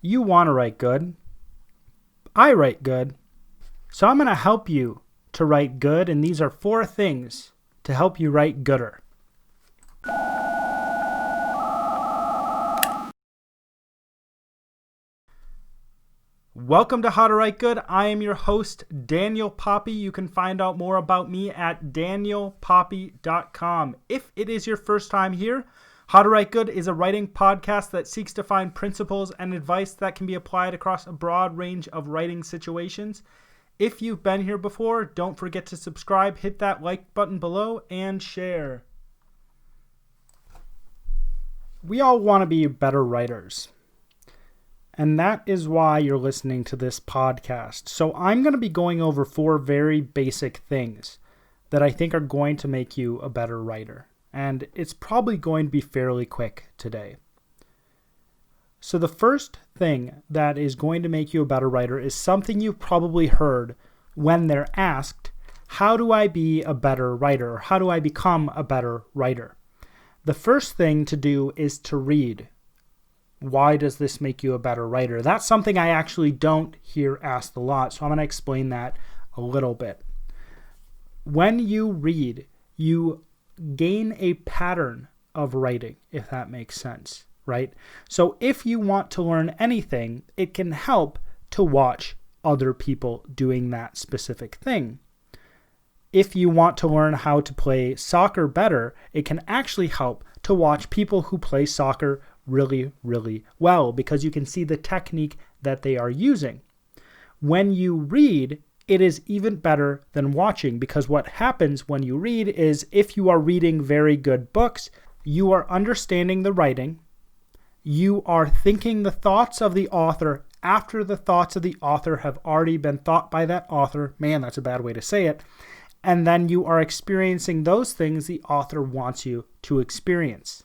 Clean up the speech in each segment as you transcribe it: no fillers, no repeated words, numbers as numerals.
You want to write good. I write good. So I'm going to help you to write good, and these are 4 things to help you write gooder. Welcome to How to Write Good. I am your host, Daniel Poppie. You can find out more about me at danielpoppie.com. If it is your first time here, How to Write Good is a writing podcast that seeks to find principles and advice that can be applied across a broad range of writing situations. If you've been here before, don't forget to subscribe, hit that like button below, and share. We all want to be better writers. And that is why you're listening to this podcast. So I'm going to be going over 4 very basic things that I think are going to make you a better writer. And it's probably going to be fairly quick today. So the first thing that is going to make you a better writer is something you've probably heard when they're asked, how do I be a better writer? Or how do I become a better writer? The first thing to do is to read. Why does this make you a better writer? That's something I actually don't hear asked a lot, so I'm going to explain that a little bit. When you read, you gain a pattern of writing, if that makes sense, right? So if you want to learn anything, it can help to watch other people doing that specific thing. If you want to learn how to play soccer better, it can actually help to watch people who play soccer really, really well because you can see the technique that they are using. When you read, it is even better than watching because what happens when you read is if you are reading very good books, you are understanding the writing, you are thinking the thoughts of the author after the thoughts of the author have already been thought by that author. Man, that's a bad way to say it. And then you are experiencing those things the author wants you to experience.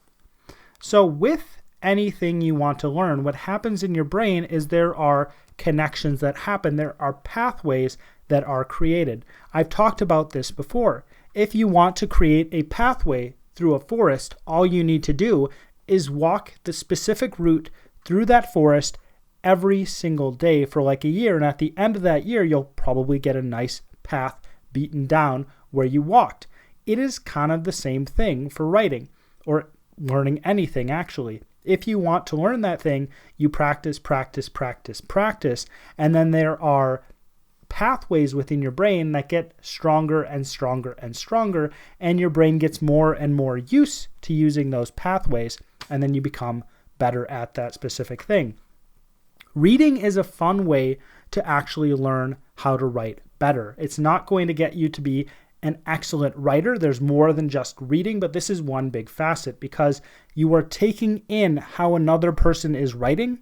So with anything you want to learn, what happens in your brain is there are connections that happen. There are pathways that are created. I've talked about this before. If you want to create a pathway through a forest, all you need to do is walk the specific route through that forest every single day for like a year. And at the end of that year, you'll probably get a nice path beaten down where you walked. It is kind of the same thing for writing or learning anything actually. If you want to learn that thing, you practice, and then there are pathways within your brain that get stronger and stronger and stronger, and your brain gets more and more used to using those pathways, and then you become better at that specific thing. Reading is a fun way to actually learn how to write better. It's not going to get you to be an excellent writer. There's more than just reading, but this is one big facet because you are taking in how another person is writing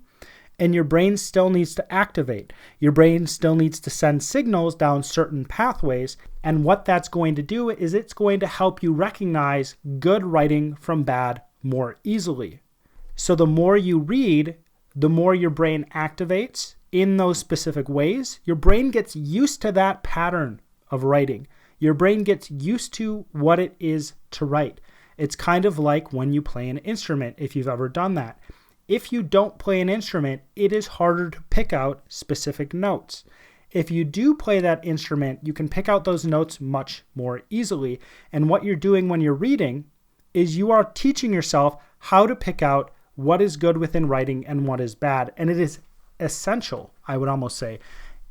and your brain still needs to activate. Your brain still needs to send signals down certain pathways. And what that's going to do is it's going to help you recognize good writing from bad more easily. So the more you read, the more your brain activates in those specific ways. Your brain gets used to that pattern of writing. Your brain gets used to what it is to write. It's kind of like when you play an instrument, if you've ever done that. If you don't play an instrument, it is harder to pick out specific notes. If you do play that instrument, you can pick out those notes much more easily. And what you're doing when you're reading is you are teaching yourself how to pick out what is good within writing and what is bad. And it is essential, I would almost say,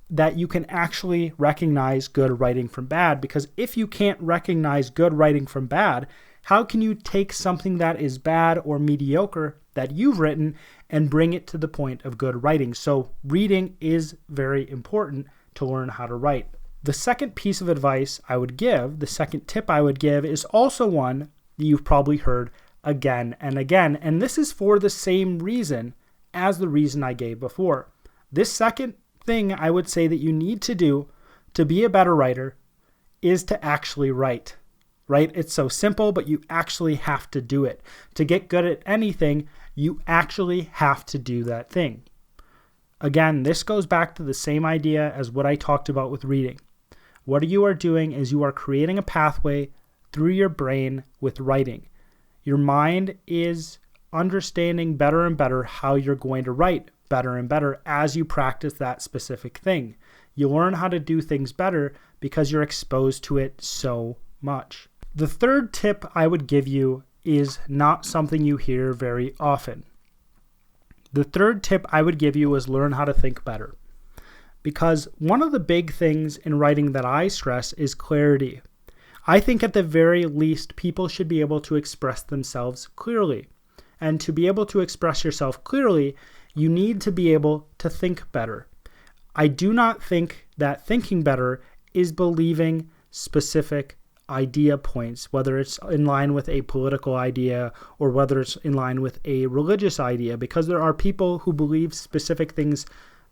that you can actually recognize good writing from bad, because if you can't recognize good writing from bad, how can you take something that is bad or mediocre that you've written and bring it to the point of good writing? So reading is very important to learn how to write. The second piece of advice I would give, the second tip I would give, is also one that you've probably heard again and again, and this is for the same reason as the reason I gave before. This second thing I would say that you need to do to be a better writer is to actually write, right? It's so simple, but you actually have to do it. To get good at anything, you actually have to do that thing. Again, this goes back to the same idea as what I talked about with reading. What you are doing is you are creating a pathway through your brain with writing. Your mind is understanding better and better how you're going to write better and better as you practice that specific thing. You learn how to do things better because you're exposed to it so much. The third tip I would give you is not something you hear very often. The third tip I would give you is learn how to think better. Because one of the big things in writing that I stress is clarity. I think at the very least, people should be able to express themselves clearly. And to be able to express yourself clearly, you need to be able to think better. I do not think that thinking better is believing specific idea points, whether it's in line with a political idea or whether it's in line with a religious idea, because there are people who believe specific things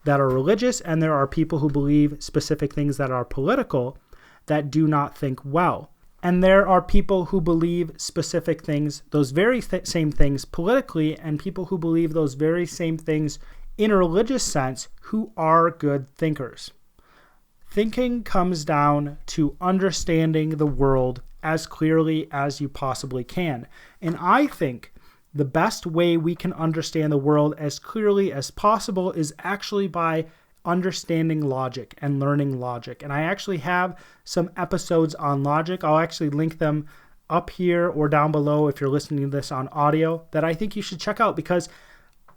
that are religious and there are people who believe specific things that are political that do not think well. And there are people who believe specific things, those very same things politically, and people who believe those very same things in a religious sense who are good thinkers. Thinking comes down to understanding the world as clearly as you possibly can. And I think the best way we can understand the world as clearly as possible is actually by understanding logic and learning logic. And I actually have some episodes on logic. I'll actually link them up here or down below if you're listening to this on audio that I think you should check out, because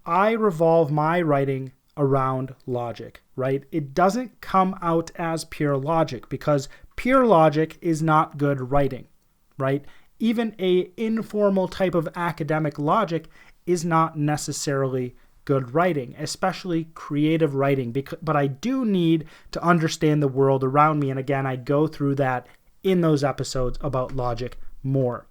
I revolve my writing around logic, right? It doesn't come out as pure logic because pure logic is not good writing, right? Even a informal type of academic logic is not necessarily good writing, especially creative writing. But I do need to understand the world around me. And again, I go through that in those episodes about logic more.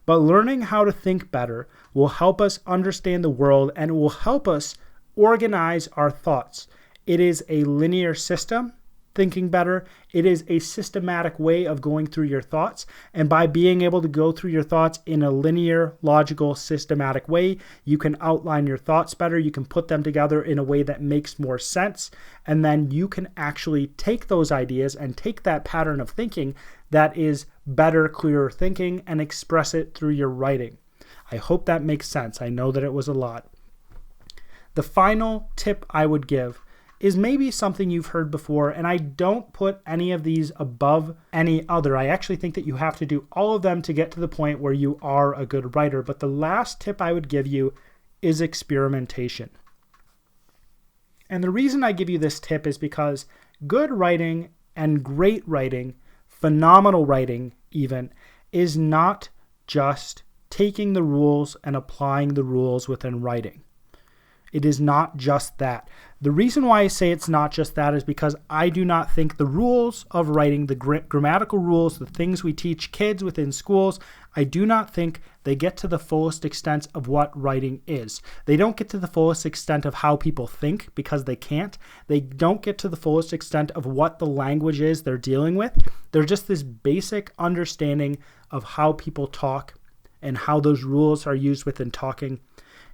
But learning how to think better will help us understand the world and will help us organize our thoughts. It is a linear system, thinking better. It is a systematic way of going through your thoughts. And by being able to go through your thoughts in a linear, logical, systematic way, you can outline your thoughts better. You can put them together in a way that makes more sense. And then you can actually take those ideas and take that pattern of thinking that is better, clearer thinking and express it through your writing. I hope that makes sense. I know that it was a lot. The final tip I would give is maybe something you've heard before, and I don't put any of these above any other. I actually think that you have to do all of them to get to the point where you are a good writer. But the last tip I would give you is experimentation. And the reason I give you this tip is because good writing and great writing, phenomenal writing even, is not just taking the rules and applying the rules within writing. It is not just that. The reason why I say it's not just that is because I do not think the rules of writing, the grammatical rules, the things we teach kids within schools, I do not think they get to the fullest extent of what writing is. They don't get to the fullest extent of how people think because they can't. They don't get to the fullest extent of what the language is they're dealing with. They're just this basic understanding of how people talk and how those rules are used within talking.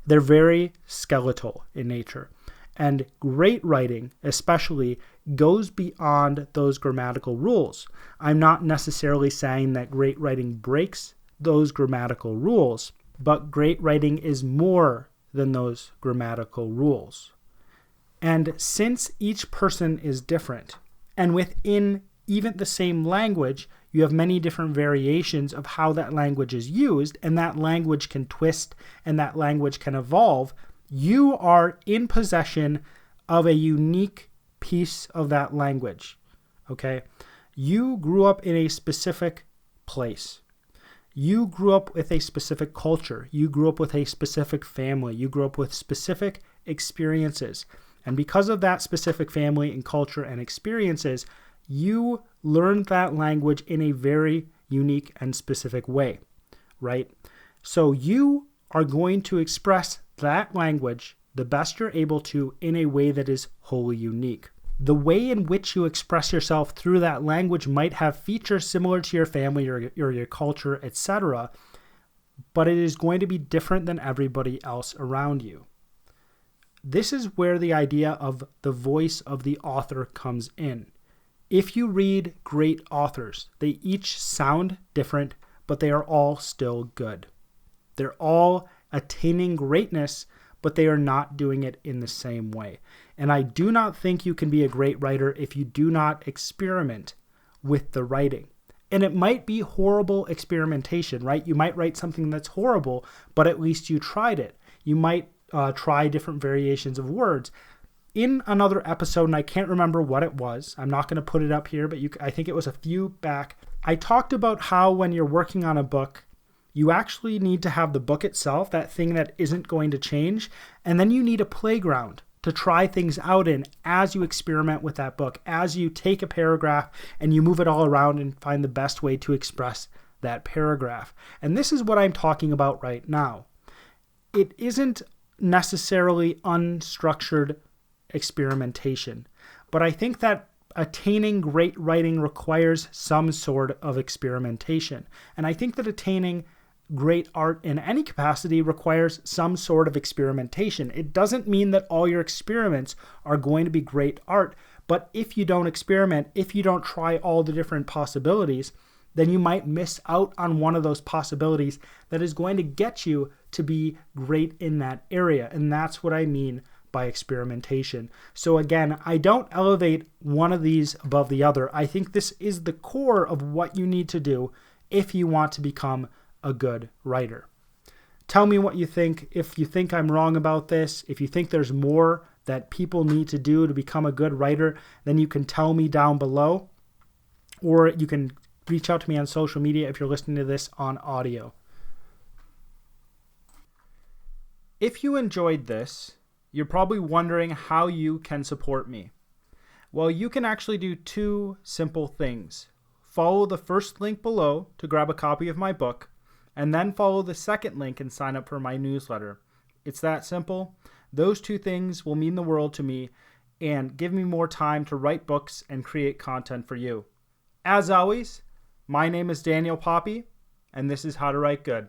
They're very skeletal in nature. And great writing, especially, goes beyond those grammatical rules. I'm not necessarily saying that great writing breaks those grammatical rules, but great writing is more than those grammatical rules. And since each person is different, and within even the same language, you have many different variations of how that language is used, and that language can twist and that language can evolve. You are in possession of a unique piece of that language, okay? You grew up in a specific place. You grew up with a specific culture. You grew up with a specific family. You grew up with specific experiences. And because of that specific family and culture and experiences, you learned that language in a very unique and specific way, right? So you are going to express that language the best you're able to in a way that is wholly unique. The way in which you express yourself through that language might have features similar to your family or your culture, etc., but it is going to be different than everybody else around you. This is where the idea of the voice of the author comes in. If you read great authors, they each sound different, but they are all still good. They're all attaining greatness, but they are not doing it in the same way. And I do not think you can be a great writer if you do not experiment with the writing. And it might be horrible experimentation, right? You might write something that's horrible, but at least you tried it. You might try different variations of words. In another episode, and I can't remember what it was, I'm not going to put it up here, but I think it was a few back, I talked about how when you're working on a book, you actually need to have the book itself, that thing that isn't going to change, and then you need a playground to try things out in as you experiment with that book, as you take a paragraph and you move it all around and find the best way to express that paragraph. And this is what I'm talking about right now. It isn't necessarily unstructured experimentation, but I think that attaining great writing requires some sort of experimentation. And I think that attaining great art in any capacity requires some sort of experimentation. It doesn't mean that all your experiments are going to be great art, but if you don't experiment, if you don't try all the different possibilities, then you might miss out on one of those possibilities that is going to get you to be great in that area. And that's what I mean by experimentation. So again, I don't elevate one of these above the other. I think this is the core of what you need to do if you want to become a good writer. Tell me what you think. If you think I'm wrong about this, if you think there's more that people need to do to become a good writer, then you can tell me down below, or you can reach out to me on social media if you're listening to this on audio. If you enjoyed this, you're probably wondering how you can support me. Well, you can actually do two simple things. Follow the first link below to grab a copy of my book, and then follow the second link and sign up for my newsletter. It's that simple. Those two things will mean the world to me and give me more time to write books and create content for you. As always, my name is Daniel Poppie, and this is How to Write Good.